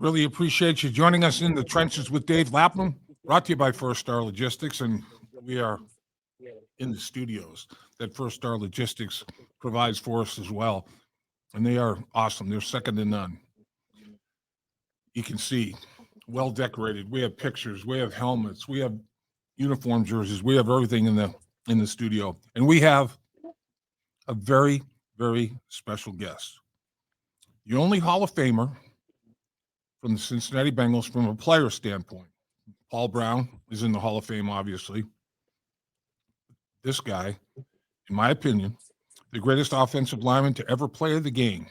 Really appreciate you joining us in the trenches with Dave Lapham, brought to you by First Star Logistics, and we are in the studios that First Star Logistics provides for us as well, and they are awesome. They're second to none. You can see, well decorated. We have pictures, we have helmets, we have uniform jerseys, we have everything in the studio, and we have a very, very special guest. The only Hall of Famer from the Cincinnati Bengals from a player standpoint. Paul Brown is in the Hall of Fame, obviously. This guy, in my opinion, the greatest offensive lineman to ever play the game.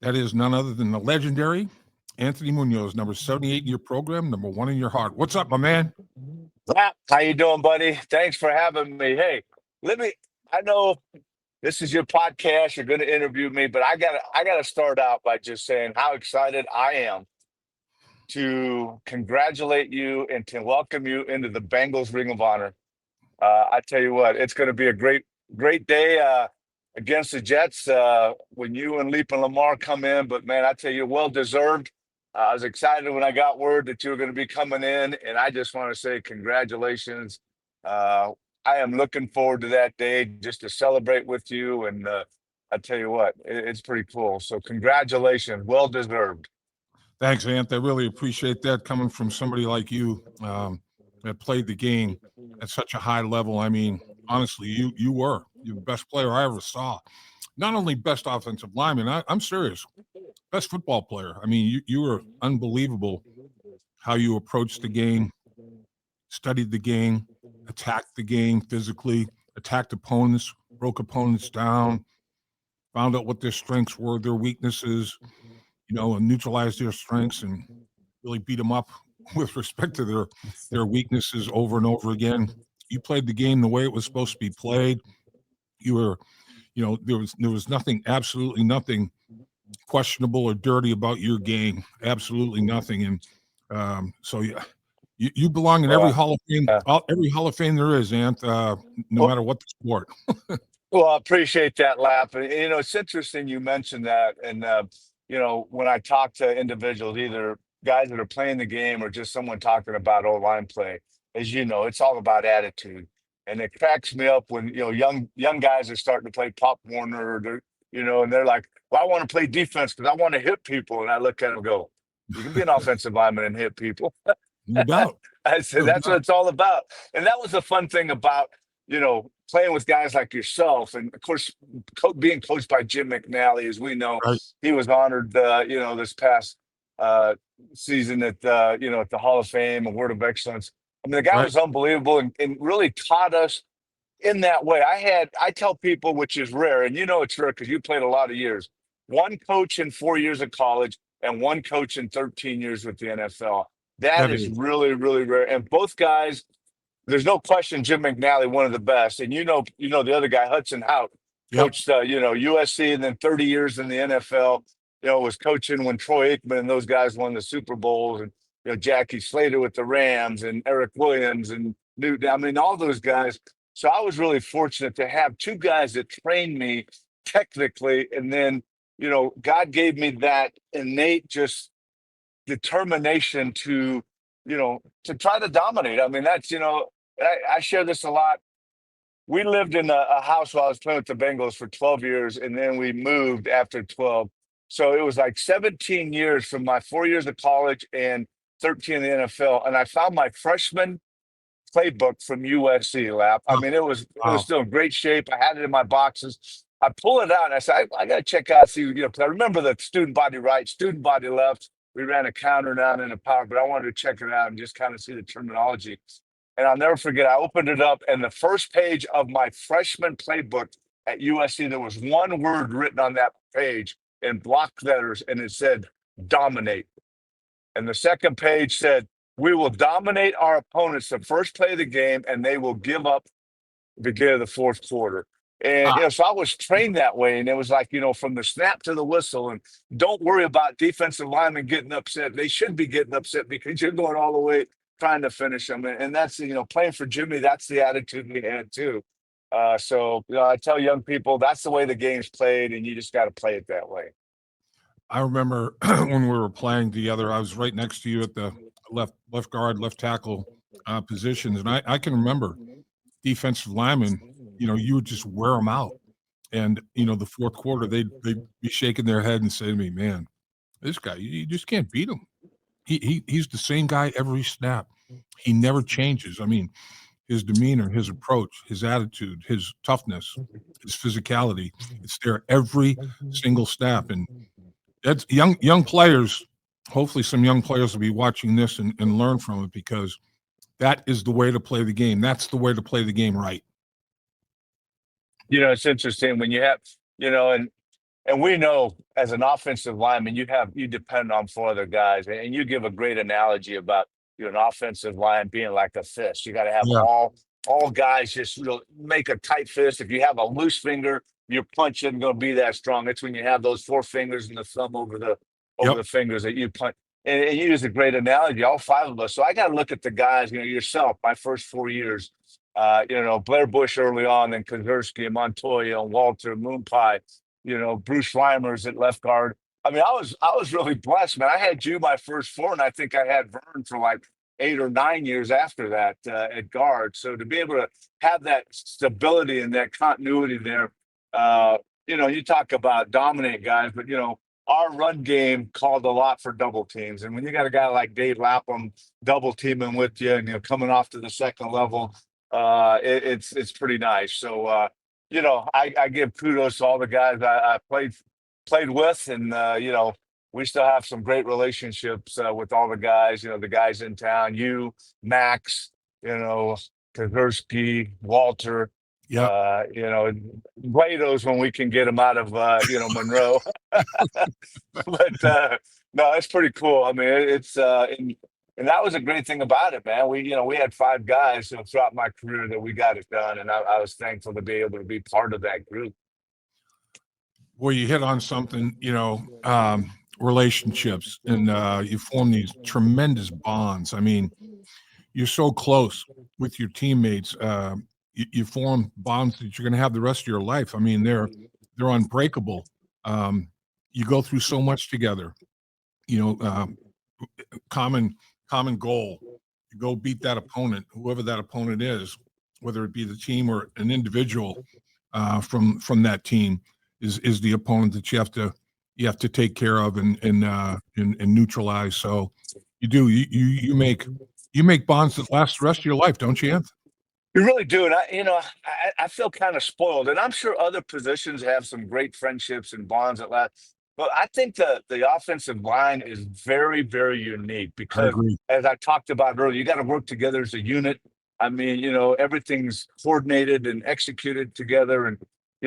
That is none other than the legendary Anthony Muñoz, number 78 in your program, number 1 in your heart. What's up, my man? How you doing, buddy? Thanks for having me. Hey, I know this is your podcast. You're going to interview me, but I gotta start out by just saying how excited I am to congratulate you and to welcome you into the Bengals Ring of Honor. I tell you what, it's going to be a great day against the Jets when you and Leap and Lamar come in. But man, I tell you, well deserved. I was excited when I got word that you were going to be coming in, and I just want to say congratulations. I am looking forward to that day just to celebrate with you. And I tell you what, it's pretty cool. So congratulations. Well deserved. Thanks, Ant. I really appreciate that coming from somebody like you that played the game at such a high level. I mean, honestly, you're the best player I ever saw. Not only best offensive lineman, I'm serious, best football player. I mean, you were unbelievable how you approached the game, studied the game, attacked the game physically, attacked opponents, broke opponents down, found out what their strengths were, their weaknesses, and neutralized their strengths and really beat them up with respect to their weaknesses over and over again. You played the game the way it was supposed to be played. You were, there was nothing, absolutely nothing questionable or dirty about your game. Absolutely nothing. And so yeah. You belong in every Hall of Fame, every Hall of Fame there is, Ant, no matter what the sport. Well, I appreciate that, Lap. And, it's interesting you mentioned that. And, when I talk to individuals, either guys that are playing the game or just someone talking about O-line play, as you know, it's all about attitude. And it cracks me up when, young guys are starting to play Pop Warner, and they're like, well, I want to play defense because I want to hit people. And I look at them and go, you can be an offensive lineman and hit people. No doubt. I said, that's what it's all about. And that was the fun thing about, playing with guys like yourself. And of course, being coached by Jim McNally, as we know, right. He was honored, this past season at the Hall of Fame, a Word of Excellence. I mean, the guy was unbelievable and really taught us in that way. I tell people, which is rare, and it's rare because you played a lot of years, one coach in 4 years of college and one coach in 13 years with the NFL. That is really, really rare. And both guys, there's no question Jim McNally, one of the best. And the other guy, Hudson Houtt, coached USC and then 30 years in the NFL, was coaching when Troy Aikman and those guys won the Super Bowls, and Jackie Slater with the Rams and Eric Williams and Newton. I mean, all those guys. So I was really fortunate to have two guys that trained me technically, and then God gave me that innate just determination to try to dominate. I mean, that's I share this a lot. We lived in a house while I was playing with the Bengals for 12 years, and then we moved after 12. So it was like 17 years from my 4 years of college and 13 in the NFL. And I found my freshman playbook from USC, Lap. I mean, it was still in great shape. I had it in my boxes. I pull it out and I said, I got to check out, see, because I remember the student body right, student body left. We ran a counter down in the power, but I wanted to check it out and just kind of see the terminology. And I'll never forget, I opened it up, and the first page of my freshman playbook at USC, there was one word written on that page in block letters, and it said, dominate. And the second page said, we will dominate our opponents the first play of the game, and they will give up the beginning of the fourth quarter. And so I was trained that way, and it was like, from the snap to the whistle, and don't worry about defensive linemen getting upset. They should be getting upset because you're going all the way trying to finish them. And that's, playing for Jimmy, that's the attitude we had too. So I tell young people, that's the way the game's played, and you just got to play it that way. I remember when we were playing together, I was right next to you at the left guard, left tackle positions, and I can remember defensive linemen. You would just wear them out, and the fourth quarter they'd be shaking their head and say to me, "Man, this guy, you just can't beat him. He's the same guy every snap. He never changes. I mean, his demeanor, his approach, his attitude, his toughness, his physicality. It's there every single snap. And that's young players. Hopefully, some young players will be watching this and learn from it, because that is the way to play the game. That's the way to play the game right. It's interesting when you have, and we know as an offensive lineman, you depend on four other guys, and you give a great analogy about an offensive line being like a fist. You got to have Yeah. all guys just make a tight fist. If you have a loose finger, your punch isn't going to be that strong. It's when you have those four fingers and the thumb over the fingers that you punch. And you use a great analogy, all five of us. So I got to look at the guys, yourself, my first 4 years, Blair Bush early on, then Kozersky, Montoya, Walter, Moonpie, Bruce Reimers at left guard. I mean, I was really blessed, man. I had you my first four, and I think I had Vern for like 8 or 9 years after that at guard. So to be able to have that stability and that continuity there, you talk about dominate guys, but our run game called a lot for double teams, and when you got a guy like Dave Lapham double teaming with you, and coming off to the second level, it's pretty nice. So I give kudos to all the guys I played with, and we still have some great relationships with all the guys. The guys in town, you, Max, Kozersky, Walter. Yeah. Blados when we can get them out of Monroe. But no, it's pretty cool. I mean, it's and that was a great thing about it, man. We had five guys throughout my career that we got it done, and I was thankful to be able to be part of that group. Well, you hit on something, relationships, and you form these tremendous bonds. I mean, you're so close with your teammates. You form bonds that you're going to have the rest of your life. I mean, they're unbreakable. You go through so much together. Common goal. You go beat that opponent, whoever that opponent is, whether it be the team or an individual from that team is the opponent that you have to take care of and neutralize. So you make bonds that last the rest of your life, don't you, Anthony? You really do, and I feel kind of spoiled, and I'm sure other positions have some great friendships and bonds that last. But I think the offensive line is very, very unique I because, agree. as I talked about earlier, you got to work together as a unit. I mean, everything's coordinated and executed together. And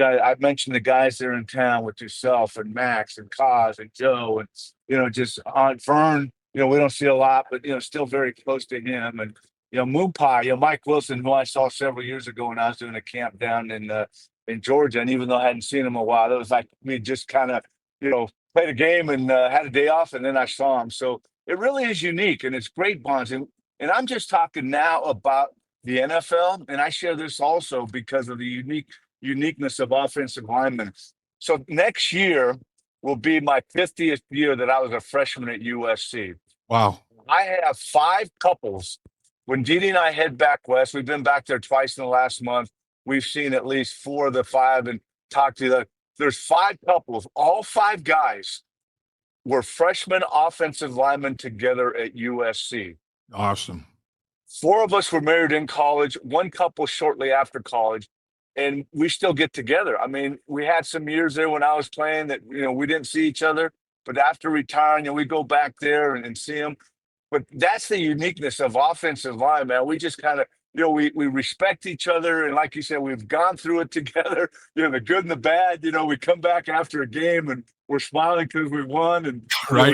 I mentioned the guys there in town with yourself and Max and Kaz and Joe and just Aunt Vern. We don't see a lot, but still very close to him. And Moonpie, Mike Wilson, who I saw several years ago when I was doing a camp down in Georgia, and even though I hadn't seen him a while, it was like we just kind of played a game and had a day off, and then I saw him. So it really is unique, and it's great bonds. And I'm just talking now about the NFL, and I share this also because of the uniqueness of offensive linemen. So next year will be my 50th year that I was a freshman at USC. Wow. I have 5 couples. When Didi and I head back west, we've been back there twice in the last month. We've seen at least 4 of the 5 and talked to them. There's 5 couples. All 5 guys were freshman offensive linemen together at USC. Awesome. 4 of us were married in college, 1 couple shortly after college, and we still get together. I mean, we had some years there when I was playing that, we didn't see each other, but after retiring, we go back there and see them. But that's the uniqueness of offensive line, man. We just kind of, we respect each other. And like you said, we've gone through it together, the good and the bad. We come back after a game and we're smiling because we won. And right.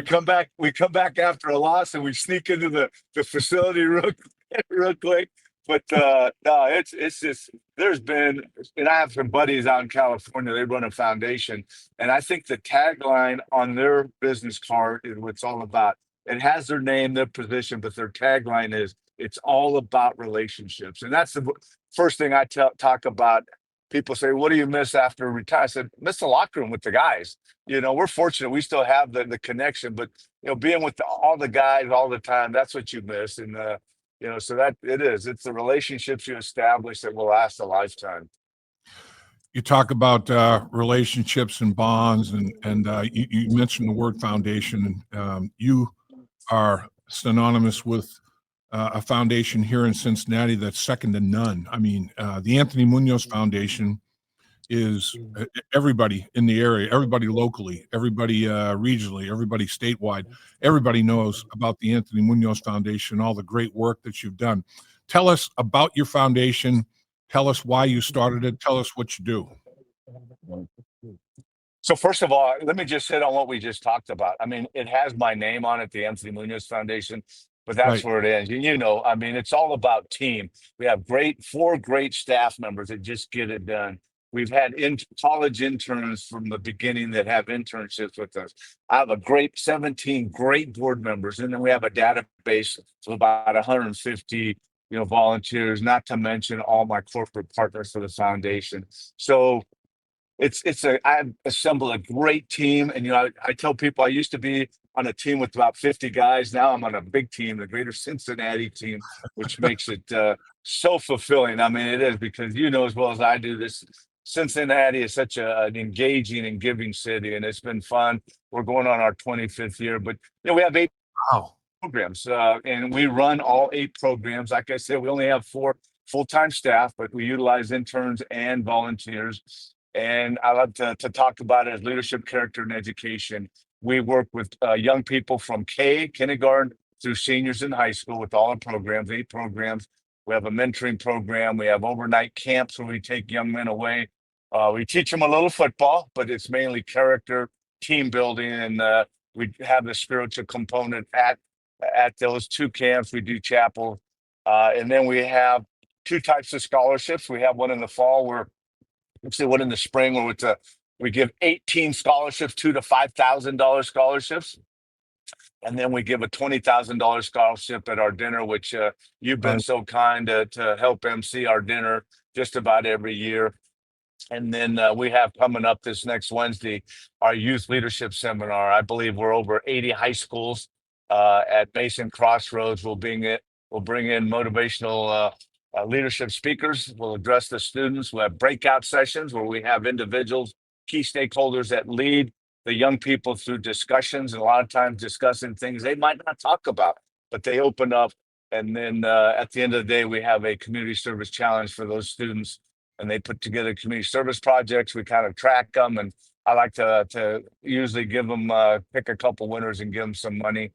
we come back after a loss and we sneak into the facility real quick. But no, it's just, there's been, and I have some buddies out in California, they run a foundation. And I think the tagline on their business card is what it's all about. It has their name, their position, but their tagline is, it's all about relationships. And that's the first thing I talk about people say, what do you miss after retire? I said, miss the locker room with the guys. We're fortunate. We still have the connection, but, being with all the guys all the time, that's what you miss. And, so that it's the relationships you establish that will last a lifetime. You talk about relationships and bonds, and you mentioned the word foundation. You are synonymous with a foundation here in Cincinnati that's second to none. I mean, the Anthony Muñoz Foundation is everybody in the area, everybody locally, everybody regionally, everybody statewide. Everybody knows about the Anthony Muñoz Foundation, all the great work that you've done. Tell us about your foundation. Tell us why you started it. Tell us what you do. So first of all, let me just hit on what we just talked about. I mean, it has my name on it, the Anthony Muñoz Foundation, but that's Right. where it ends. I mean, it's all about team. We have four great staff members that just get it done. We've had college interns from the beginning that have internships with us. I have 17 great board members, and then we have a database of about 150, volunteers, not to mention all my corporate partners for the foundation. So I've assembled a great team, and I tell people I used to be on a team with about 50 guys. Now I'm on a big team, the Greater Cincinnati team, which makes it so fulfilling. I mean, it is, because as well as I do, this Cincinnati is such an engaging and giving city, and it's been fun. We're going on our 25th year, but we have 8 programs, and we run all 8 programs. Like I said, we only have 4 full-time staff, but we utilize interns and volunteers. And I love to talk about it as leadership, character, and education. We work with young people from kindergarten through seniors in high school with all our programs, 8 programs. We have a mentoring program. We have overnight camps where we take young men away. We teach them a little football, but it's mainly character, team building, and we have the spiritual component at those 2 camps. We do chapel. And then we have 2 types of scholarships. We have one in the fall where one in the spring where we give 18 scholarships, $2,000 to $5,000 scholarships. And then we give a $20,000 scholarship at our dinner, which you've been so kind to help MC our dinner just about every year. And then we have coming up this next Wednesday, our youth leadership seminar. I believe we're over 80 high schools at Mason Crossroads. We'll bring in motivational leadership speakers. We'll address the students. We'll have breakout sessions where we have individuals, key stakeholders that lead the young people through discussions, and a lot of times discussing things they might not talk about, but they open up. And then at the end of the day, we have a community service challenge for those students, and they put together community service projects. We kind of track them, and I like to usually give them, pick a couple winners and give them some money.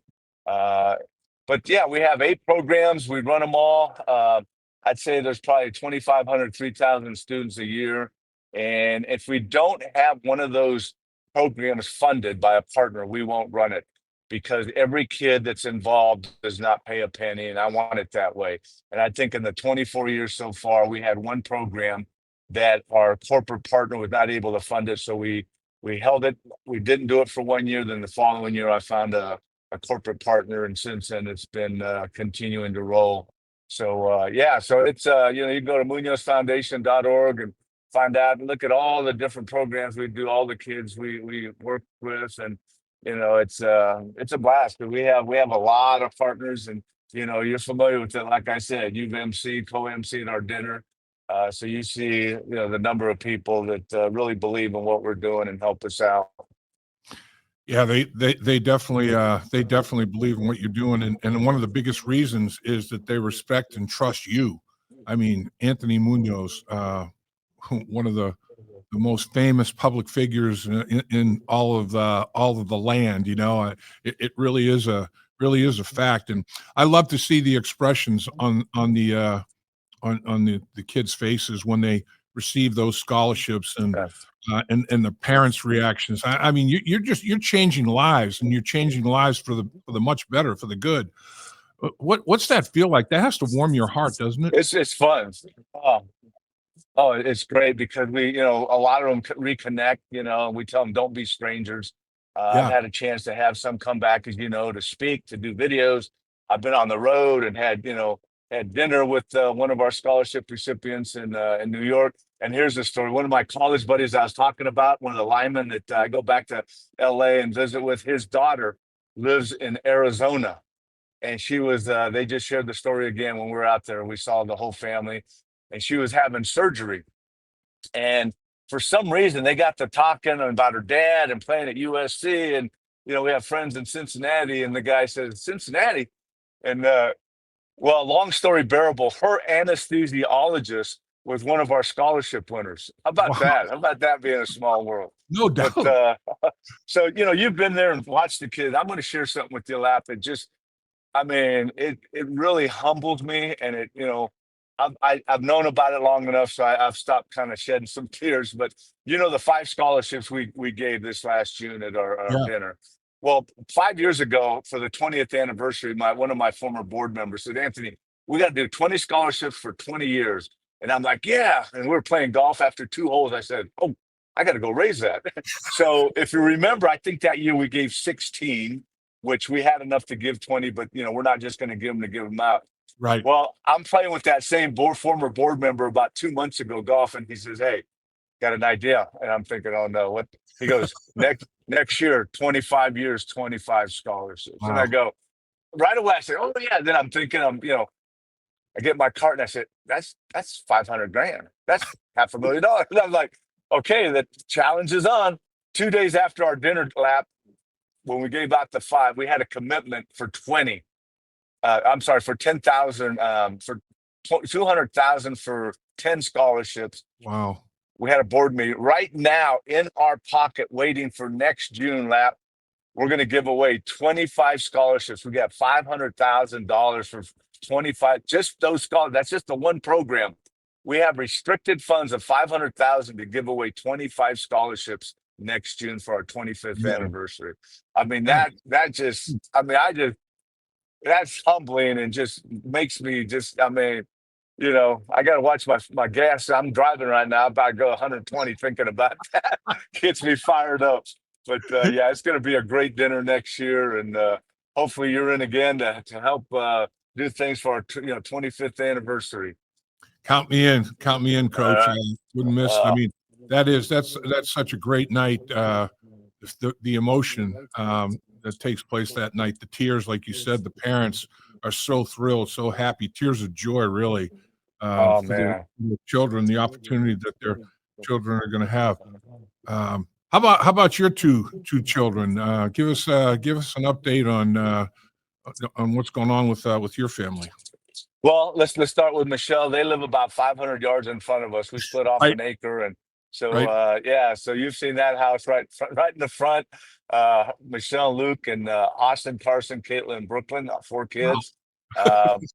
But yeah, we have 8 programs. We run them all. I'd say there's probably 2,500, 3,000 students a year. And if we don't have one of those programs funded by a partner, we won't run it, because every kid that's involved does not pay a penny. And I want it that way. And I think in the 24 years so far, we had one program that our corporate partner was not able to fund it. So we held it. We didn't do it for 1 year. Then the following year, I found a corporate partner. And since then, it's been continuing to roll. So so it's you can go to MuñozFoundation.org and find out and look at all the different programs we do, all the kids we work with, and it's a blast. But we have a lot of partners, and you're familiar with it. Like I said, you've co-MC'd our dinner, so you see the number of people that really believe in what we're doing and help us out. Yeah, they definitely believe in what you're doing, and one of the biggest reasons is that they respect and trust you. I mean, Anthony Muñoz, one of the most famous public figures in all of the land. It really is a fact, and I love to see the expressions on the kids' faces when they receive those scholarships, and the parents' reactions. I mean, you're changing lives, and you're changing lives for the much better, for the good. What's that feel like? That has to warm your heart, doesn't it? It's fun. Oh, it's great, because we, a lot of them reconnect, and we tell them don't be strangers. I've had a chance to have some come back, as to speak, to do videos. I've been on the road and had, had dinner with one of our scholarship recipients in New York. And here's the story. One of my college buddies I was talking about, one of the linemen that I go back to LA and visit with, his daughter lives in Arizona. And she was, they just shared the story again when we were out there. We saw the whole family, and she was having surgery. And for some reason, they got to talking about her dad and playing at USC. And, we have friends in Cincinnati. And the guy says, Cincinnati? And, well, long story bearable, her anesthesiologist was one of our scholarship winners. How about that? How about that being a small world? No doubt. But, so, you've been there and watched the kids. I'm going to share something with you, Lap. It really humbled me, and I've known about it long enough, so I've stopped kind of shedding some tears. But the 5 scholarships we gave this last June at our dinner. Well, 5 years ago, for the 20th anniversary, one of my former board members said, Anthony, we got to do 20 scholarships for 20 years. And I'm like, yeah. And we were playing golf after 2 holes. I said, oh, I got to go raise that. So if you remember, I think that year we gave 16, which we had enough to give 20, but we're not just going to give them out. Right. Well, I'm playing with that same former board member about 2 months ago golf, and he says, hey, got an idea. And I'm thinking, oh no, what? He goes, next year, 25 years, 25 scholarships. Wow. And I go, right away, I said, oh yeah. Then I'm thinking, I get my cart and I said, that's $500,000. That's $500,000. And I'm like, okay, the challenge is on. 2 days after our dinner, Lap, when we gave out the 5, we had a commitment for 20. For 10,000, for 200,000 for 10 scholarships. Wow. We had a board meeting right now in our pocket waiting for next June, Lap. We're going to give away 25 scholarships. We got $500,000 for 25, just those scholarships. That's just the one program. We have restricted funds of $500,000 to give away 25 scholarships next June for our 25th anniversary. That's humbling and just makes me I got to watch my gas. I'm driving right now, about to go 120 thinking about that. Gets me fired up. But it's going to be a great dinner next year. And hopefully you're in again to help do things for our 25th anniversary. Count me in, Coach. I wouldn't miss. That's such a great night. The emotion that takes place that night, the tears, like you said, the parents are so thrilled, so happy, tears of joy, really, for their children, the opportunity that their children are going to have. How about your two children? Give us an update on what's going on with your family. Well, let's start with Michelle. They live about 500 yards in front of us. We split off an acre, and so so you've seen that house right in the front. Michelle, Luke, and Austin, Carson, Caitlin, Brooklyn, 4 kids.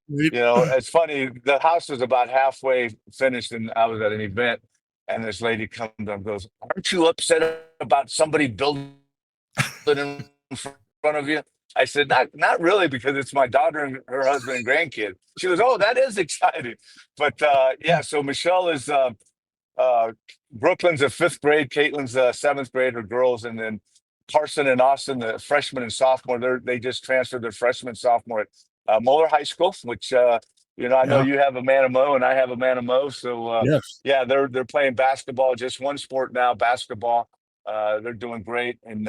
It's funny. The house was about halfway finished, and I was at an event, and this lady comes up and goes, "Aren't you upset about somebody building in front of you?" I said, not really, because it's my daughter and her husband and grandkid. She goes, "Oh, that is exciting." But so Michelle is Brooklyn's a 5th grade, Caitlin's 7th grade, her girls, and then Carson and Austin, the freshman and sophomore, they just transferred their freshman and sophomore at Moeller High School, which I know you have a man of Mo and I have a man of Mo. So yes. They're playing basketball, just one sport now, basketball. They're doing great. And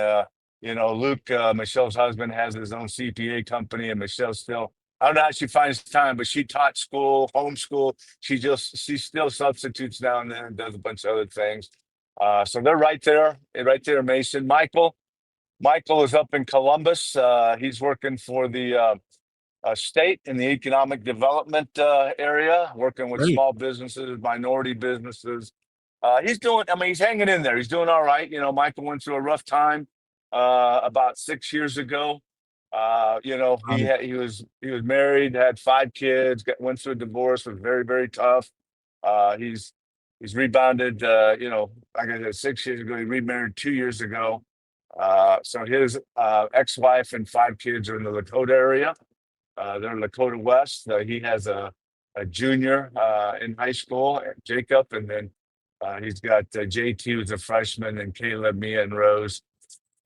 Luke, Michelle's husband, has his own CPA company, and Michelle's still, I don't know how she finds time, but she taught school, homeschool. She still substitutes now and then and does a bunch of other things. So they're right there, Mason. Michael is up in Columbus. He's working for the state in the economic development area, working with small businesses, minority businesses. He's hanging in there. He's doing all right. Michael went through a rough time about 6 years ago. He was married, had 5 kids, went through a divorce, was very, very tough. He's rebounded, like I said, 6 years ago. He remarried 2 years ago. So his ex-wife and 5 kids are in the Lakota area. They're in Lakota West. He has a junior in high school, Jacob, and then he's got JT, who's a freshman, and Caleb, Mia, and Rose.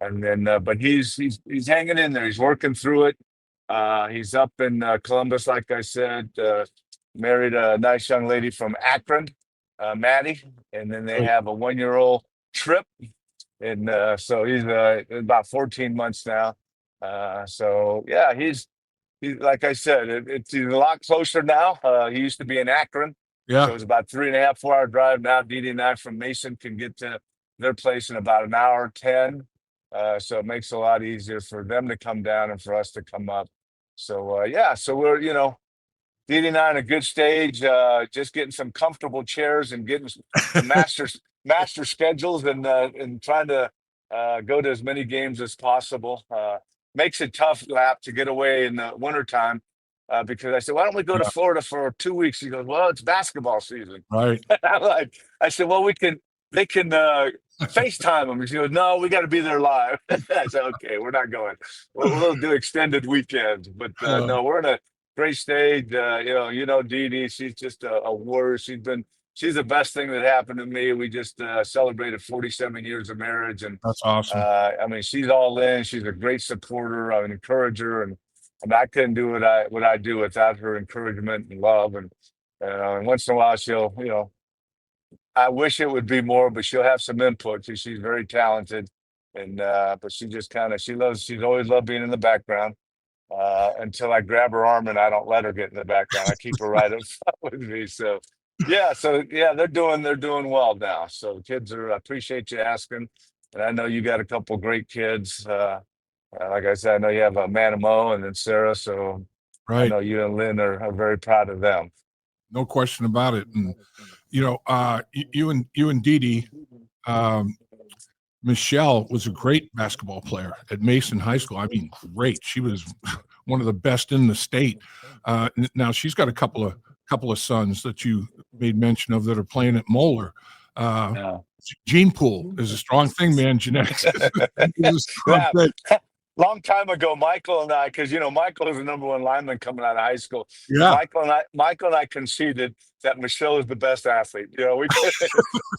And then, but he's hanging in there. He's working through it. He's up in Columbus, like I said. Married a nice young lady from Akron, Maddie, and then they Great. have a 1-year-old Trip, and so he's about 14 months now. So yeah, he's like I said, he's a lot closer now. He used to be in Akron, so Yeah. it's about 3.5, 4 hour drive now. Dee Dee and I from Mason can get to their place in about an hour 10. So it makes it a lot easier for them to come down and for us to come up. So yeah, so we're Dee Dee and I in a good stage, just getting some comfortable chairs and getting some master schedules and trying to go to as many games as possible. Makes it tough, Lap, to get away in the wintertime because I said, why don't we go to Yeah. Florida for 2 weeks? He goes, well, it's basketball season. Right. I said, well, they can FaceTime them. He goes, no, we got to be there live. I said, okay, we're not going. We'll do extended weekends. But no, we're in a great stage. Dee Dee, she's just a warrior. She's the best thing that happened to me. We just celebrated 47 years of marriage, and That's awesome. I mean, she's all in. She's a great supporter, an encourager, and I couldn't do what I do without her encouragement and love. And once in a while, she'll, I wish it would be more, but she'll have some input. She's very talented, and but she's always loved being in the background. Until I grab her arm and I don't let her get in the background. I keep her right up front with me. So yeah, they're doing well now. So kids I appreciate you asking. And I know you got a couple great kids. Like I said, I know you have Manamo and then Sarah. So I Right. know you and Lynn are very proud of them. No question about it. And you and Dee Dee, Michelle was a great basketball player at Mason High School. I mean, great. She was one of the best in the state. Now she's got a couple of sons that you made mention of that are playing at Moeller. Gene pool is a strong thing, man. Genetics is a strong thing. Long time ago, Michael and I, because Michael is the number one lineman coming out of high school. Yeah. Michael and I conceded that Michelle is the best athlete. We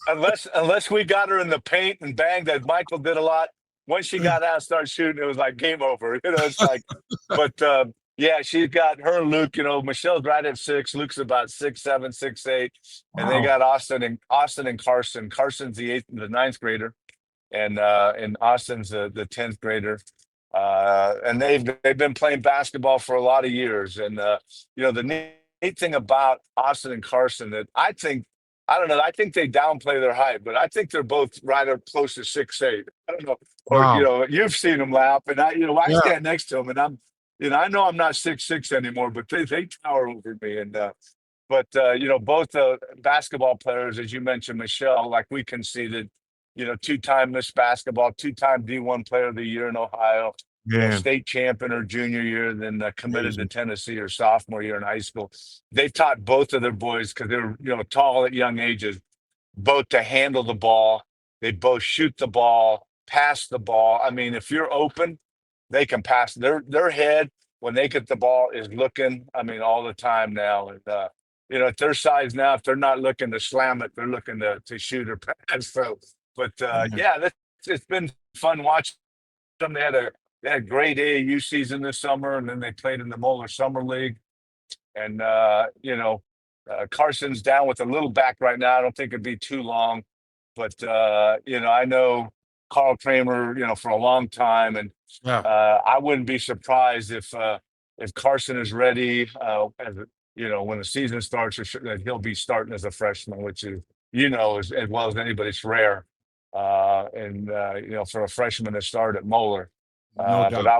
unless we got her in the paint and banged, that Michael did a lot. Once she got out and started shooting, it was like game over. It's like, but yeah, she's got her and Luke. Michelle's right at 6. Luke's about 6'7", 6'8", and they got Austin and Carson. Carson's the 9th grader, and Austin's the 10th grader. And they've been playing basketball for a lot of years. And the neat thing about Austin and Carson that I don't know, I think they downplay their height, but I think they're both right up close to 6'8". I don't know, or you've seen them, Lap, and I stand next to them, and I'm I know I'm not 6'6" anymore, but they tower over me. And but both basketball players, as you mentioned, Michelle, like we conceded. 2-time Miss Basketball, 2-time D1 Player of the Year in Ohio, state champion her junior year, then committed to Tennessee her sophomore year in high school. They've taught both of their boys, because they're tall at young ages, both to handle the ball. They both shoot the ball, pass the ball. I mean, if you're open, they can pass. Their head when they get the ball is looking. I mean, all the time now. And at their size now, if they're not looking to slam it, they're looking to shoot or pass. So. But it's been fun watching them. They had a great AAU season this summer, and then they played in the Moeller Summer League. And Carson's down with a little back right now. I don't think it'd be too long, but I know Carl Kramer, for a long time, and I wouldn't be surprised if Carson is ready. When the season starts, that he'll be starting as a freshman, which is as well as anybody, it's rare. For a freshman to start at Moeller, but I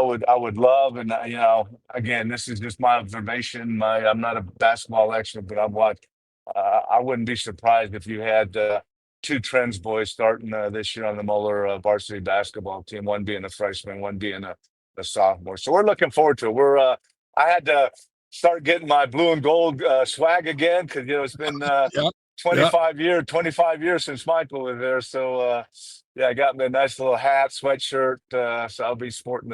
would love, and again, this is just my observation. I'm not a basketball expert, but I wouldn't be surprised if you had 2 Trends boys starting this year on the Moeller varsity basketball team. One being a freshman, one being a sophomore. So we're looking forward to it. I had to start getting my blue and gold swag again, because it's been 25 years since Michael was there. So I got me a nice little hat, sweatshirt. So I'll be sporting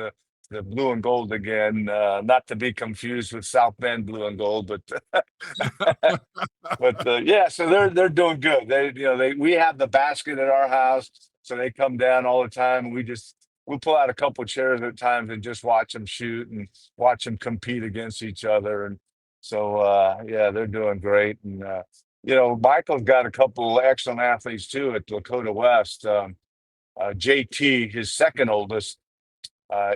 the blue and gold again. Not to be confused with South Bend blue and gold, but so they're doing good. We have the basket at our house, so they come down all the time, and we'll pull out a couple chairs at times and just watch them shoot and watch them compete against each other. And so, yeah, they're doing great. And, Michael's got a couple excellent athletes too at Lakota West. JT, his second oldest,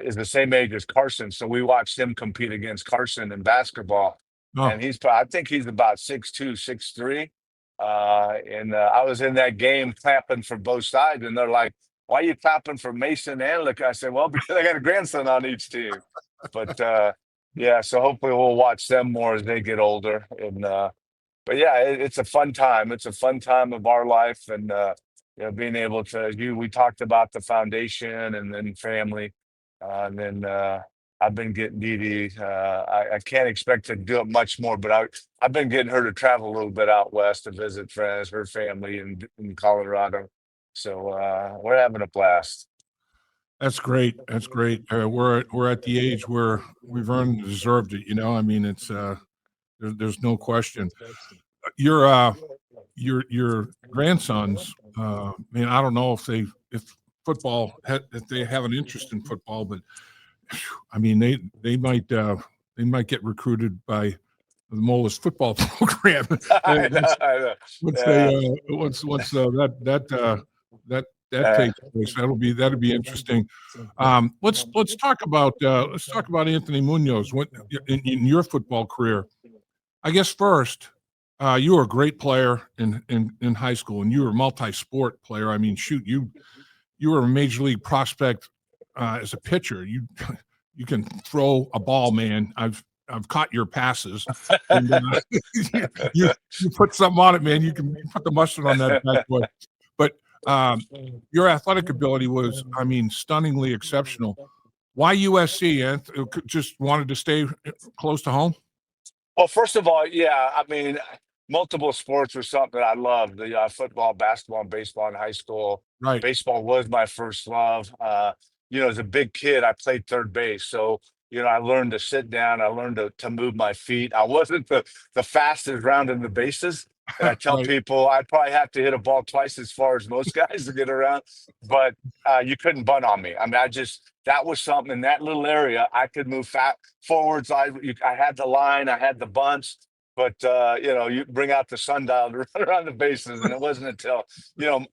is the same age as Carson. So we watched him compete against Carson in basketball. Oh, And I think he's about 6'2", 6'3". I was in that game clapping for both sides, and they're like, "Why are you clapping for Mason and Luke?" I said, "Well, because I got a grandson on each team." But yeah, so hopefully we'll watch them more as they get older. And but yeah, it's a fun time. It's a fun time of our life, and being able to we talked about the foundation and then family, and then I've been getting Dee Dee. I can't expect to do it much more, but I've been getting her to travel a little bit out west to visit friends, her family in Colorado. So we're having a blast. that's great. That's great. We're at the age where we've earned and deserved it. I mean, it's there's no question. Your grandsons. Man, I don't know if they have an interest in football, but I mean, they might get recruited by the Moelis football program. I know. Once Yeah. that takes place, that'll be interesting. Let's talk about Anthony Muñoz. What in your football career? I guess first, you were a great player in high school, and you were a multi-sport player. I mean, shoot, you were a major league prospect as a pitcher. You can throw a ball, man. I've caught your passes. And, you put something on it, man. You can put the mustard on that bad boy. But your athletic ability was, I mean, stunningly exceptional. Why USC? Just wanted to stay close to home? Well, first of all, yeah, I mean, multiple sports was something that I loved. The football, basketball, and baseball in high school. Right. Baseball was my first love. As a big kid, I played third base. So, I learned to sit down. I learned to move my feet. I wasn't the fastest rounding the bases. And I tell Right. people I'd probably have to hit a ball twice as far as most guys to get around. But you couldn't bunt on me. I mean, that was something in that little area. I could move forwards. I had the line. I had the bunts. But, you bring out the sundial to run around the bases. And it wasn't until,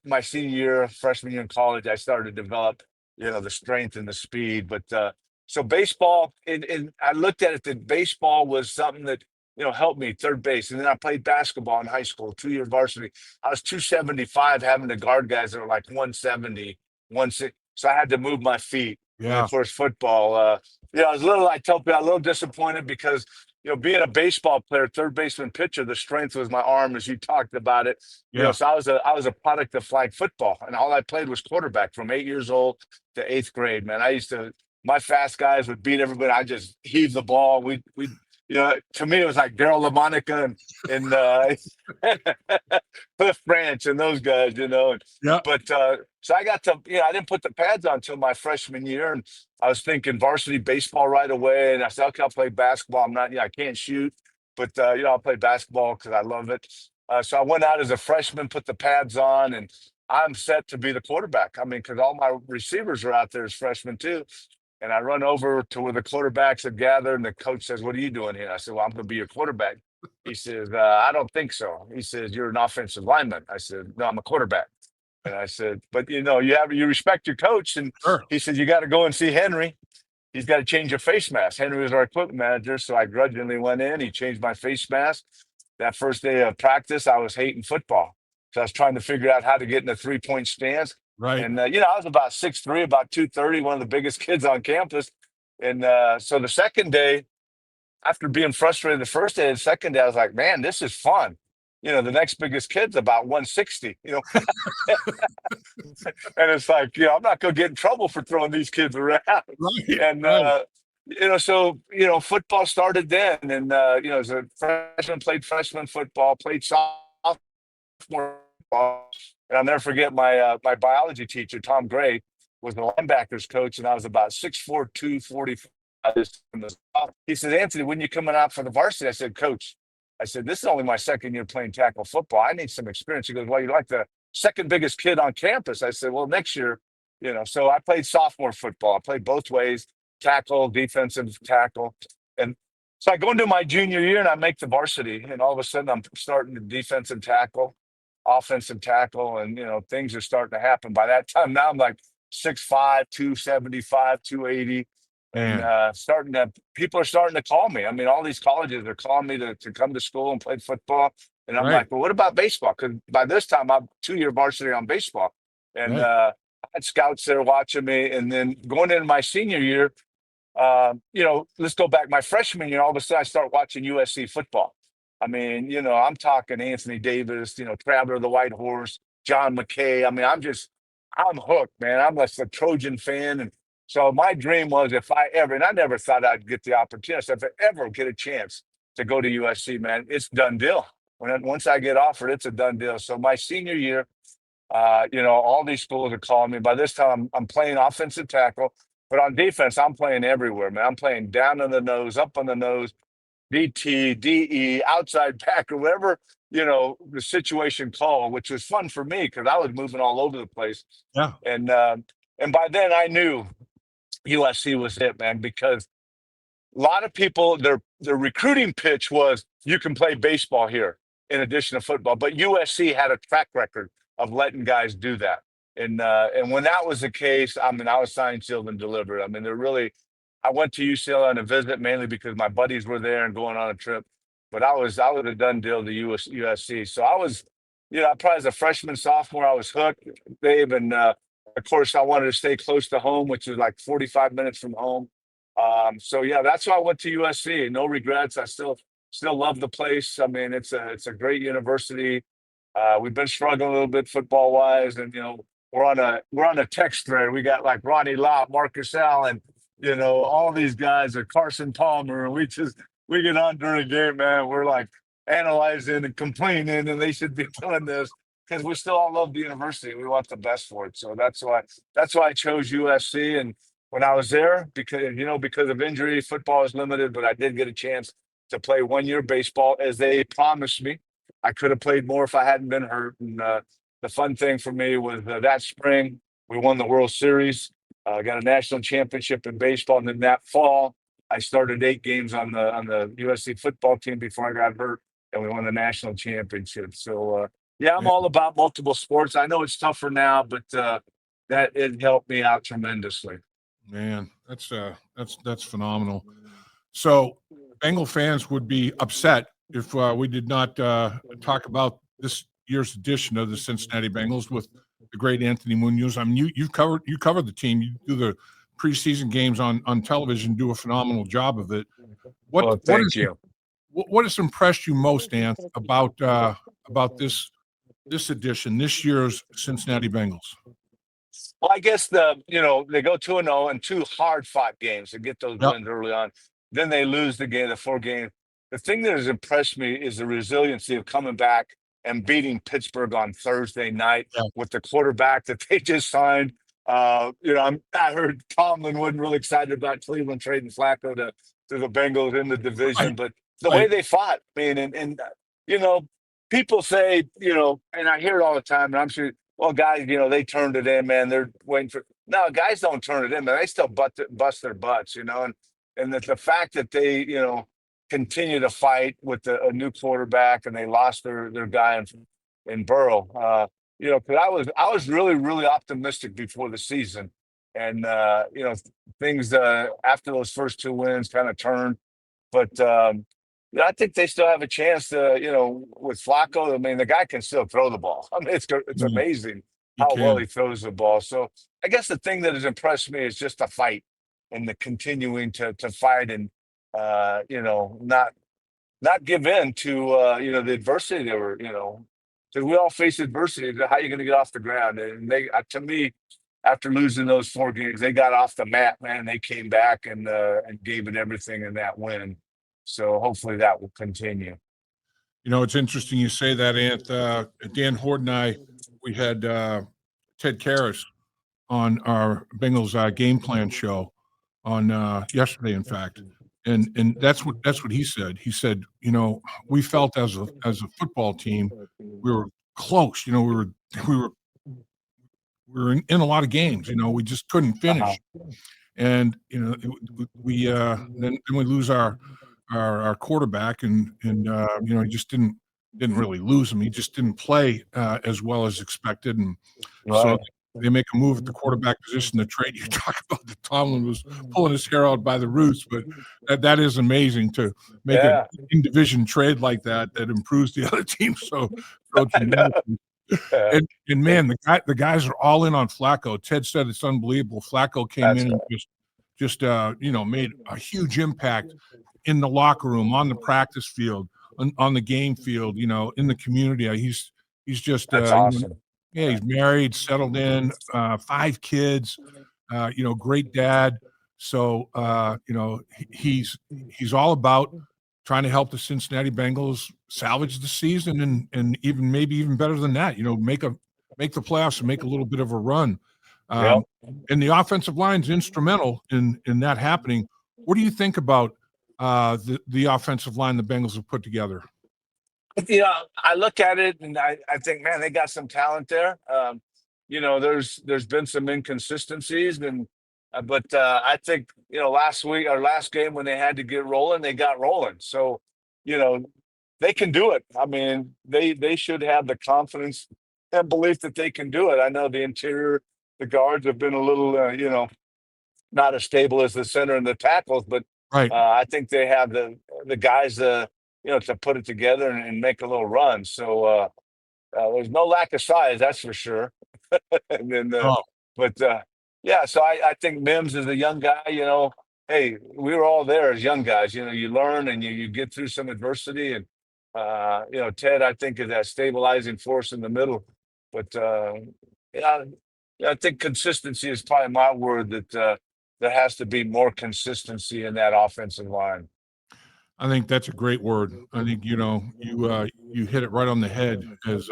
my senior year, freshman year in college, I started to develop, the strength and the speed. But so baseball, and I looked at it that baseball was something that, helped me third base. And then I played basketball in high school, 2-year varsity. I was 275 having to guard guys that were like 170, 160. So I had to move my feet. Yeah. And of course, football, I tell people, a little disappointed because, being a baseball player, third baseman pitcher, the strength was my arm, as you talked about it. Yeah. So I was a product of flag football, and all I played was quarterback from 8 years old to 8th grade. Man, my fast guys would beat everybody. I just heave the ball. We to me it was like Daryl LaMonica and Cliff Branch and those guys. Yeah. But so I got to, I didn't put the pads on until my freshman year, and I was thinking varsity baseball right away. And I said, okay, I'll play basketball. I'm not, I can't shoot, but I'll play basketball because I love it. So I went out as a freshman, put the pads on, and I'm set to be the quarterback. I mean, because all my receivers are out there as freshmen too. And I run over to where the quarterbacks have gathered, and the coach says, "What are you doing here?" I said, "Well, I'm going to be your quarterback." He says, "I don't think so." He says, "You're an offensive lineman." I said, "No, I'm a quarterback." And I said, "But you respect your coach." And Sure. he said, "You got to go and see Henry. He's got to change your face mask." Henry was our equipment manager, so I grudgingly went in. He changed my face mask. That first day of practice, I was hating football, so I was trying to figure out how to get in a 3-point stance. Right. And, I was about 6'3", about 230, one of the biggest kids on campus. And so the second day, after being frustrated the first day, the second day, I was like, man, this is fun. The next biggest kid's about 160, And it's like, I'm not going to get in trouble for throwing these kids around. Right. And, Right. so, football started then. And, as a freshman, played freshman football, played sophomore football. And I'll never forget my biology teacher, Tom Gray, was the linebackers coach, and I was about 6'4", 245. He said, "Anthony, when you coming out for the varsity?" I said, "Coach," I said, "this is only my second year playing tackle football. I need some experience." He goes, "Well, you're like the second biggest kid on campus." I said, "Well, next year, So I played sophomore football. I played both ways, tackle, defensive tackle. And so I go into my junior year and I make the varsity, and all of a sudden I'm starting to defensive tackle, offensive tackle, and things are starting to happen. By that time now I'm like 6'5", 275, 280. And Man, people are starting to call me. I mean, all these colleges are calling me to come to school and play football. And I'm right, like, well, what about baseball? Because by this time I'm 2-year varsity on baseball. And right. I had scouts there watching me. And then going into my senior year, let's go back my freshman year, all of a sudden I start watching USC football. I mean, I'm talking Anthony Davis, Traveler of the White Horse, John McKay. I mean, I'm hooked, man. I'm like a Trojan fan. And so my dream was if I ever, and I never thought I'd get the opportunity, so if I ever get a chance to go to USC, man, it's done deal. Once I get offered, it's a done deal. So my senior year, all these schools are calling me. By this time, I'm playing offensive tackle, but on defense, I'm playing everywhere, man. I'm playing down on the nose, up on the nose, DT, DE, outside backer, whatever, the situation called, which was fun for me because I was moving all over the place. Yeah, And by then I knew USC was it, man, because a lot of people, their recruiting pitch was you can play baseball here in addition to football, but USC had a track record of letting guys do that. And when that was the case, I mean, I was signed, sealed, and delivered. I mean, I went to UCLA on a visit mainly because my buddies were there and going on a trip. But I was a done deal to USC. So I was, probably as a freshman, sophomore, I was hooked, Dave. And of course, I wanted to stay close to home, which is like 45 minutes from home. So yeah, that's why I went to USC. No regrets. I still love the place. I mean, it's a great university. We've been struggling a little bit football wise, and we're on a text thread. We got like Ronnie Lott, Marcus Allen, all these guys are Carson Palmer, and we get on during the game, man. We're like analyzing and complaining, and they should be doing this because we still all love the university. We want the best for it. So that's why I chose USC. And when I was there, because of injury, football is limited, but I did get a chance to play 1 year baseball as they promised me. I could have played more if I hadn't been hurt. And the fun thing for me was that spring we won the World Series, got a national championship in baseball, and then that fall I started 8 games on the USC football team before I got hurt, and we won the national championship. So yeah, I'm Yeah, all about multiple sports. I know it's tougher now, but that it helped me out tremendously. man, that's phenomenal. So, Bengal fans would be upset if we did not talk about this year's edition of the Cincinnati Bengals with the great Anthony Muñoz. I mean, you cover the team. You do the preseason games on television. Do a phenomenal job of it. Well, thank you. What has impressed you most, Anth, about this edition, this year's Cincinnati Bengals? Well, I guess they go 2-0 and 2 hard-fought games to get those Yep. wins early on. Then they lose the 4 games. The thing that has impressed me is the resiliency of coming back and beating Pittsburgh on Thursday night Yeah. with the quarterback that they just signed. I heard Tomlin wasn't really excited about Cleveland trading Flacco to the Bengals in the division, Right. but the Right. way they fought, I mean, and people say, and I hear it all the time, and I'm sure, well, guys, they turned it in, man. They're waiting for no guys don't turn it in, man. They still bust their butts, and the fact that they, continue to fight with a new quarterback and they lost their guy in Burrow. Because I was really, really optimistic before the season. And things after those first 2 wins kind of turned. But I think they still have a chance to, with Flacco. I mean, the guy can still throw the ball. I mean, it's Yeah, amazing you how well can. he throws the ball. So I guess the thing that has impressed me is just the fight and the continuing to fight and not give in to the adversity they were, because we all face adversity. How are you going to get off the ground? And they, to me, after losing those 4 games, they got off the mat, man. They came back and gave it everything in that win. So hopefully that will continue. It's interesting you say that, Anth. Dan Horde and I, we had Ted Karras on our Bengals game plan show on yesterday, in fact, and that's what he said. He said, we felt as a football team, we were close. We were were in a lot of games. We just couldn't finish. And we then we lose our quarterback, and he just didn't really lose him. He just didn't play as well as expected, and so they make a move at the quarterback position to trade. You talk about that Tomlin was pulling his hair out by the roots, but that is amazing to make an in-division trade like that improves the other team so dramatically. And man, the guys are all in on Flacco. Ted said it's unbelievable. Flacco came in and just made a huge impact in the locker room, on the practice field, on the game field, in the community. He's just awesome. he's married, settled in, 5 kids, great dad. So he's all about trying to help the Cincinnati Bengals salvage the season and maybe even better than that, make the playoffs and make a little bit of a run. And the offensive line's instrumental in that happening. What do you think about the offensive line the Bengals have put together? I look at it and I think, man, they got some talent there. There's been some inconsistencies, but I think last game when they had to get rolling, they got rolling. So they can do it. I mean, they should have the confidence and belief that they can do it. I know the interior, the guards have been a little not as stable as the center and the tackles, but I think they have the guys to put it together and make a little run. So there's no lack of size, that's for sure. And then, so I think Mims is a young guy. Hey, we were all there as young guys. You learn and you get through some adversity. And Ted, I think, is that stabilizing force in the middle. But I think consistency is probably my word. That there has to be more consistency in that offensive line. I think that's a great word. I think you hit it right on the head, as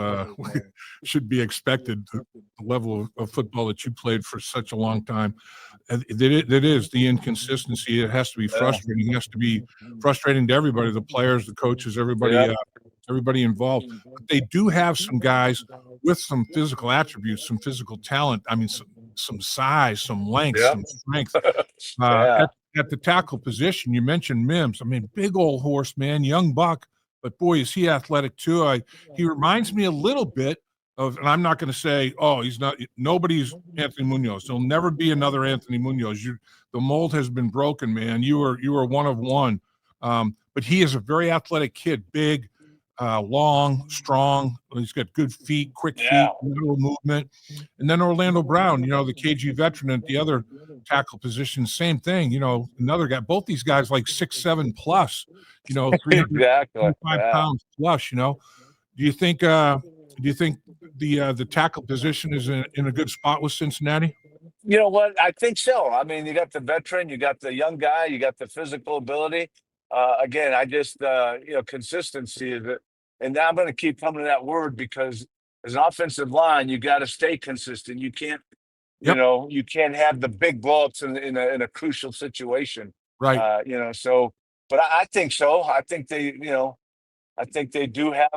should be expected. The level of football that you played for such a long time, that is the inconsistency. It has to be frustrating. It has to be frustrating to everybody, the players, the coaches, everybody involved. But they do have some guys with some physical attributes, some physical talent. I mean, some size, some length, some strength. At the tackle position, you mentioned Mims. I mean, big old horse, man, young buck, but boy, is he athletic too. He reminds me a little bit of, and I'm not going to say, he's not. Nobody's Anthony Muñoz. There'll never be another Anthony Muñoz. The mold has been broken, man. You were one of one. But he is a very athletic kid, big, long, strong. He's got good feet, quick feet, lateral movement. And then Orlando Brown, the KG veteran at the other tackle position, same thing. Another guy. Both these guys like 6'7" plus. 305 pounds plus. Do you think the tackle position is in a good spot with Cincinnati? You know what? I think so. I mean, you got the veteran, you got the young guy, you got the physical ability. Again, I just consistency is it. And now I'm going to keep coming to that word because as an offensive line, you got to stay consistent. You can't, you can't have the big blowups in a crucial situation. Right. But I think so. I think they do have,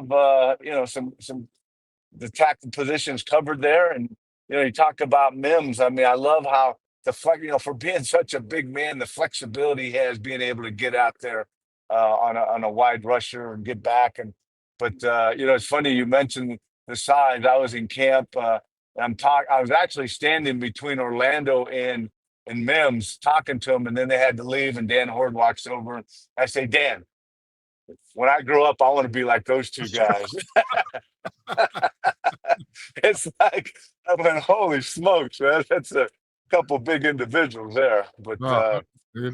some the tackle positions covered there. And, you talk about Mims. I mean, I love how for being such a big man, the flexibility he has being able to get out there on a wide rusher and get back. But it's funny you mentioned the size. I was in camp. I was actually standing between Orlando and Mims talking to him, and then they had to leave. And Dan Horde walks over. And I say, Dan, when I grow up, I want to be like those two guys. It's like I went, holy smokes, man! That's a couple big individuals there. But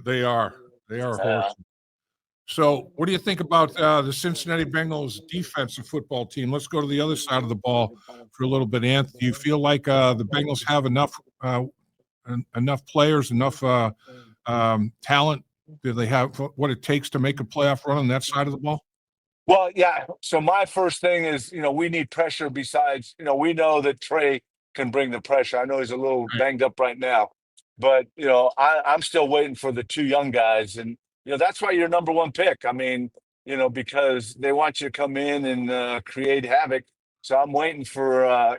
they are horses. So, what do you think about the Cincinnati Bengals defensive football team? Let's go to the other side of the ball for a little bit, Anthony. Do you feel like the Bengals have enough players, enough talent? Do they have what it takes to make a playoff run on that side of the ball? Well, yeah. So my first thing is, we need pressure besides, we know that Trey can bring the pressure. I know he's a little banged up right now, but, I'm still waiting for the 2 young guys. And, that's why you're number 1 pick. I mean, because they want you to come in and create havoc. So I'm waiting for,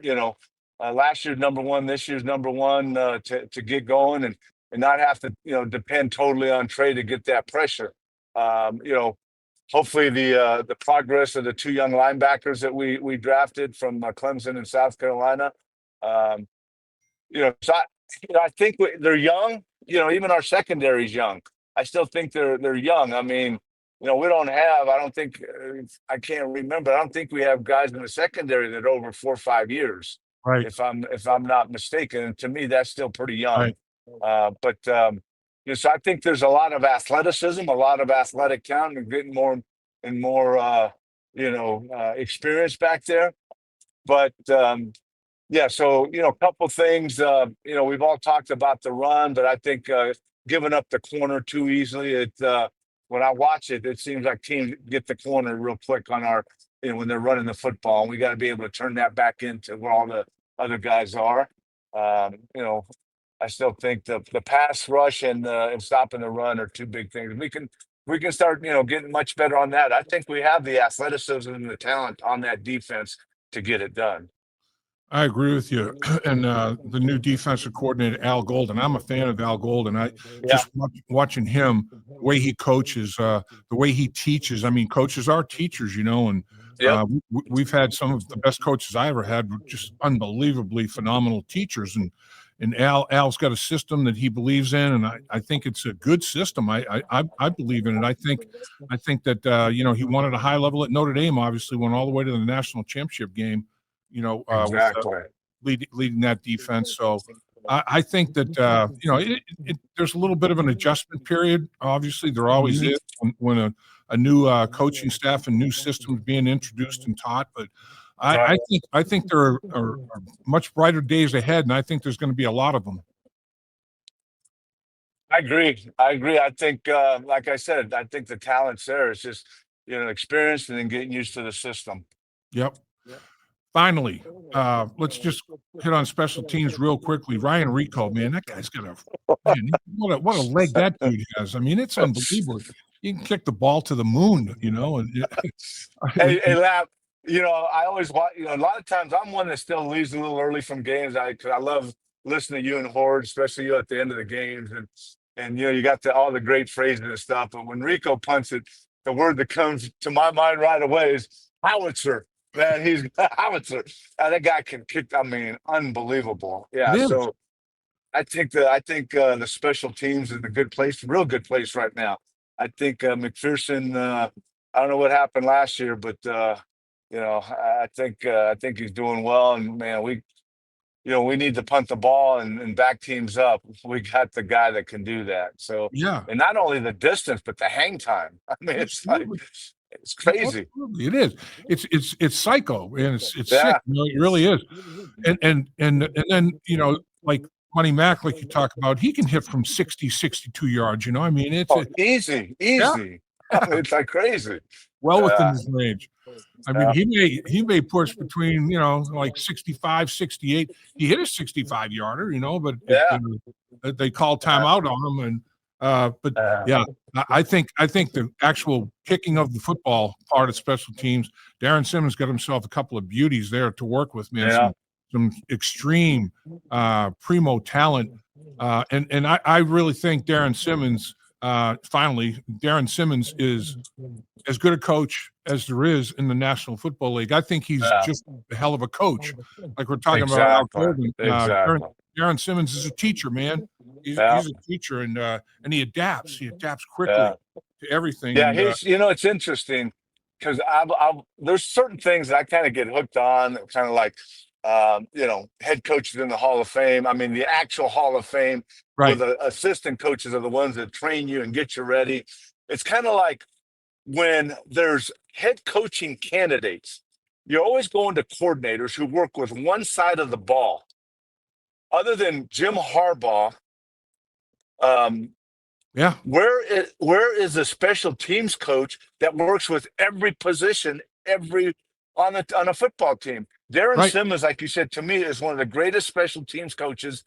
last year's number one, this year's number one, to get going and not have to, depend totally on Trey to get that pressure. Hopefully the progress of the two young linebackers that we drafted from Clemson and South Carolina. So I think they're young. Even our secondary is young. I still think they're young. I mean, we don't have. I don't think I can't remember. I don't think we have guys in the secondary that are over 4 or 5 years. Right. If I'm not mistaken, and to me that's still pretty young. Right. So I think there's a lot of athleticism, a lot of athletic talent, and getting more and more experience back there. But yeah, so a couple things. We've all talked about the run, but I think giving up the corner too easily. When I watch it, it seems like teams get the corner real quick on our, when they're running the football. And we got to be able to turn that back into where all the other guys are. I still think the pass rush and stopping the run are two big things. We can start, getting much better on that. I think we have the athleticism and the talent on that defense to get it done. I agree with you. And the new defensive coordinator, Al Golden, I'm a fan of Al Golden. Just watching him, the way he coaches, the way he teaches. I mean, coaches are teachers, and we've had some of the best coaches I ever had, just unbelievably phenomenal teachers. And Al's got a system that he believes in, and I think it's a good system. I believe in it. I think that he wanted a high level at Notre Dame. Obviously, went all the way to the national championship game. Exactly. With leading that defense. So I think that there's a little bit of an adjustment period. Obviously, there always is when a new coaching staff and new systems being introduced and taught. But I think there are much brighter days ahead, and I think there's going to be a lot of them. I agree. I think, like I said, I think the talent's there. It's just experience and then getting used to the system. Yep. Finally, let's just hit on special teams real quickly. Ryan Rico, man, that guy's got what a leg that dude has. I mean, it's unbelievable. You can kick the ball to the moon, Hey, Lap, I always watch. A lot of times I'm one that still leaves a little early from games. Because I love listening to you and Horde, especially you at the end of the games, and you got all the great phrases and stuff. But when Rico punts it, the word that comes to my mind right away is howitzer. Man, he's howitzer. That guy can kick. I mean, unbelievable. Yeah. So I think the special teams is in a good place, real good place right now. I think McPherson. I don't know what happened last year, but I think he's doing well. And man, we need to punt the ball and back teams up. We got the guy that can do that. So and not only the distance, but the hang time. I mean, it's crazy. It is. It's psycho, and it's sick. It really is. And then like Money Mac, like you talk about, he can hit from 60, 62 yards. I mean, it's easy. It's like crazy. Well within his range. I mean, he may push between like 65, 68. He hit a 65 yarder, but they call timeout on him and. I think the actual kicking of the football part of special teams, Darren Simmons got himself a couple of beauties there to work with, man. Some extreme primo talent, and I really think Darren Simmons. Darren Simmons is as good a coach as there is in the National Football League. I think he's just a hell of a coach. Like we're talking about. Darren Simmons is a teacher, man. He's a teacher, and he adapts. He adapts quickly to everything. Yeah, it's interesting because there's certain things that I kind of get hooked on, kind of like head coaches in the Hall of Fame. I mean, the actual Hall of Fame, where the assistant coaches are the ones that train you and get you ready. It's kind of like when there's head coaching candidates, you're always going to coordinators who work with one side of the ball. Other than Jim Harbaugh, where is the special teams coach that works with every position, on a football team? Darren Simmons, like you said, to me, is one of the greatest special teams coaches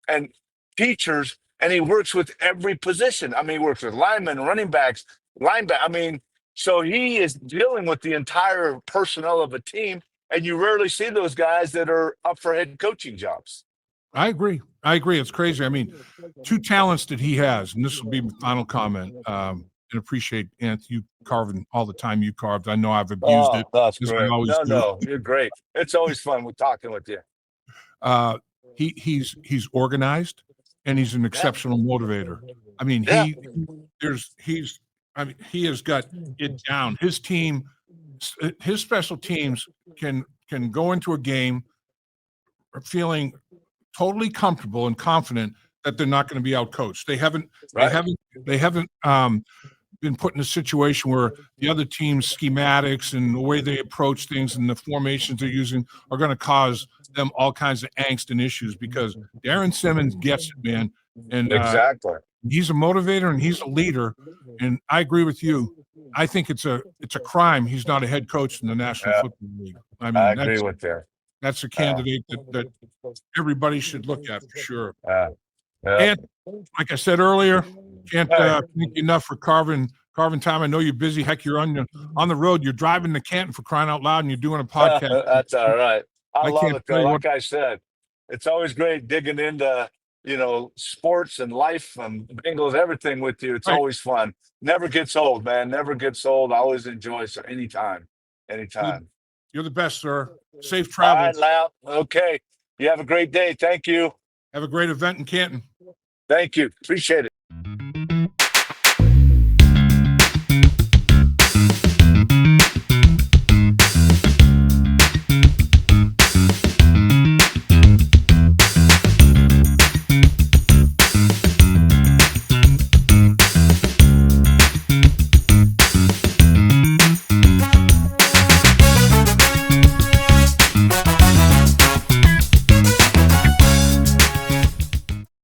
and teachers, and he works with every position. I mean, he works with linemen, running backs, linebackers. I mean, so he is dealing with the entire personnel of a team, and you rarely see those guys that are up for head coaching jobs. I agree. It's crazy. I mean, two talents that he has, and this will be my final comment. And appreciate, Anthony, you carving all the time you carved. I know I've abused it. That's as I great. always do. No, you're great. It's always fun with talking with you. He's organized, and he's an exceptional motivator. I mean, he has got it down. His team, his special teams can go into a game feeling totally comfortable and confident that they're not going to be outcoached. They haven't been put in a situation where the other team's schematics and the way they approach things and the formations they're using are going to cause them all kinds of angst and issues, because Darren Simmons gets it, man. And exactly, he's a motivator and he's a leader. And I agree with you. I think it's a crime he's not a head coach in the National Football League. I mean, I agree with you. That's a candidate that everybody should look at for sure. Yeah. And like I said earlier, can't thank you enough for carving time. I know you're busy. Heck, you're on the road. You're driving to Canton, for crying out loud, and you're doing a podcast. That's all right. I love it, though. Like I said, it's always great digging into, sports and life and Bengals, everything with you. It's always fun. Never gets old, man. Never gets old. I always enjoy. So anytime. You're the best, sir. Safe travels. All right, Lau. Okay. You have a great day. Thank you. Have a great event in Canton. Thank you. Appreciate it.